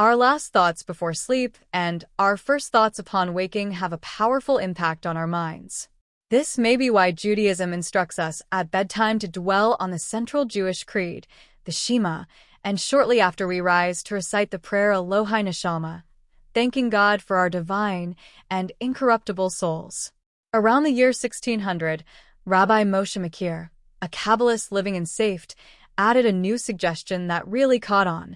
Our last thoughts before sleep and our first thoughts upon waking have a powerful impact on our minds. This may be why Judaism instructs us at bedtime to dwell on the central Jewish creed, the Shema, and shortly after we rise to recite the prayer Elohai Neshama, thanking God for our divine and incorruptible souls. Around the year 1600, Rabbi Moshe Makir, a Kabbalist living in Safed, added a new suggestion that really caught on.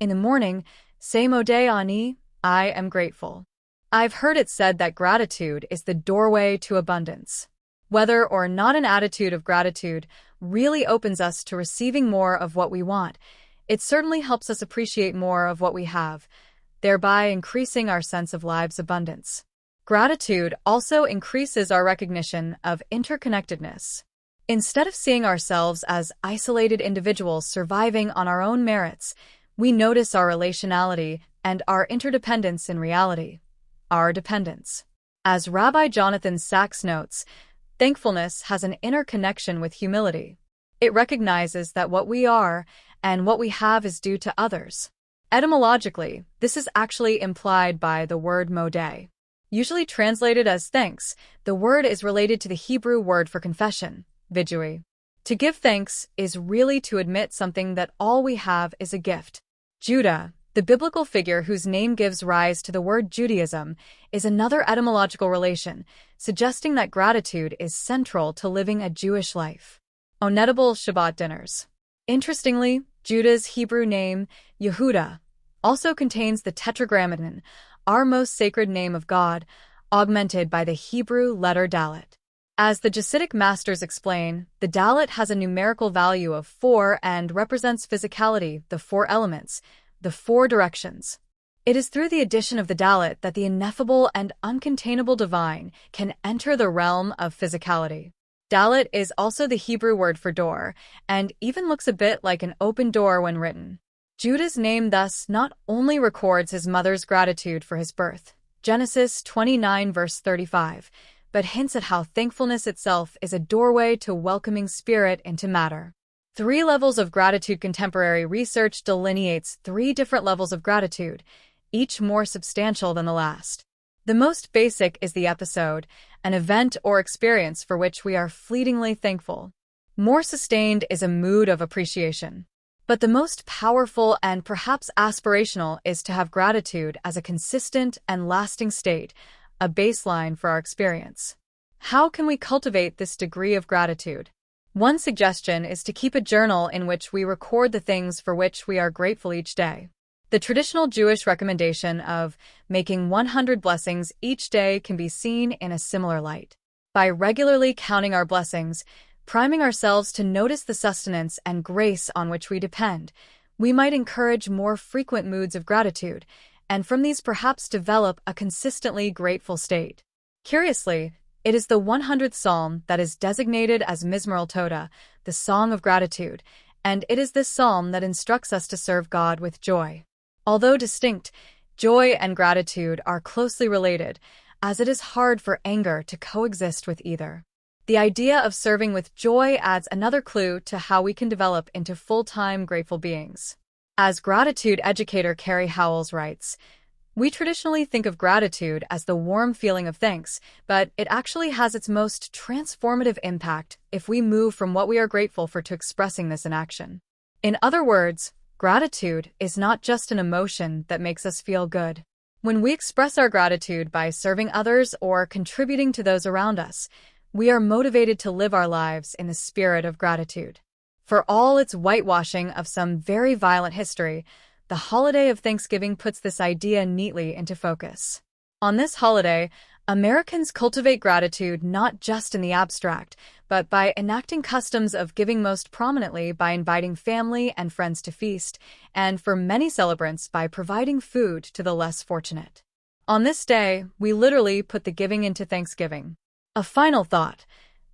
In the morning, say Modeh Ani, I am grateful. I've heard it said that gratitude is the doorway to abundance. Whether or not an attitude of gratitude really opens us to receiving more of what we want, it certainly helps us appreciate more of what we have, thereby increasing our sense of life's abundance. Gratitude also increases our recognition of interconnectedness. Instead of seeing ourselves as isolated individuals surviving on our own merits, we notice our relationality and our interdependence in reality, our dependence. As Rabbi Jonathan Sachs notes, thankfulness has an inner connection with humility. It recognizes that what we are and what we have is due to others. Etymologically, this is actually implied by the word modeh. Usually translated as thanks, the word is related to the Hebrew word for confession, vidui. To give thanks is really to admit something that all we have is a gift. Judah, the biblical figure whose name gives rise to the word Judaism, is another etymological relation, suggesting that gratitude is central to living a Jewish life. Onedible Shabbat dinners. Interestingly, Judah's Hebrew name, Yehuda, also contains the tetragrammaton, our most sacred name of God, augmented by the Hebrew letter Dalet. As the Hasidic masters explain, the Dalet has a numerical value of 4 and represents physicality, the 4 elements, the 4 directions. It is through the addition of the Dalet that the ineffable and uncontainable divine can enter the realm of physicality. Dalet is also the Hebrew word for door, and even looks a bit like an open door when written. Judah's name thus not only records his mother's gratitude for his birth, Genesis 29 verse 35, but hints at how thankfulness itself is a doorway to welcoming spirit into matter. 3 levels of gratitude. Contemporary research delineates 3 different levels of gratitude, each more substantial than the last. The most basic is the episode, an event or experience for which we are fleetingly thankful. More sustained is a mood of appreciation. But the most powerful and perhaps aspirational is to have gratitude as a consistent and lasting state, a baseline for our experience. How can we cultivate this degree of gratitude? One suggestion is to keep a journal in which we record the things for which we are grateful each day. The traditional Jewish recommendation of making 100 blessings each day can be seen in a similar light. By regularly counting our blessings, priming ourselves to notice the sustenance and grace on which we depend, we might encourage more frequent moods of gratitude, and from these perhaps develop a consistently grateful state. Curiously, it is the 100th Psalm that is designated as Mizmor Todah, the Song of Gratitude, and it is this psalm that instructs us to serve God with joy. Although distinct, joy and gratitude are closely related, as it is hard for anger to coexist with either. The idea of serving with joy adds another clue to how we can develop into full-time grateful beings. As gratitude educator Carrie Howells writes, we traditionally think of gratitude as the warm feeling of thanks, but it actually has its most transformative impact if we move from what we are grateful for to expressing this in action. In other words, gratitude is not just an emotion that makes us feel good. When we express our gratitude by serving others or contributing to those around us, we are motivated to live our lives in the spirit of gratitude. For all its whitewashing of some very violent history, the holiday of Thanksgiving puts this idea neatly into focus. On this holiday, Americans cultivate gratitude not just in the abstract, but by enacting customs of giving, most prominently by inviting family and friends to feast, and for many celebrants by providing food to the less fortunate. On this day, we literally put the giving into Thanksgiving. A final thought.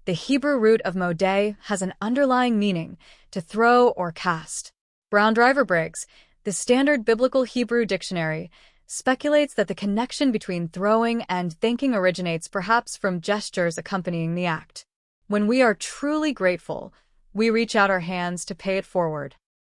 The Hebrew root of modeh has an underlying meaning, to throw or cast. Brown Driver Briggs, the standard biblical Hebrew dictionary, speculates that the connection between throwing and thanking originates perhaps from gestures accompanying the act. When we are truly grateful, we reach out our hands to pay it forward.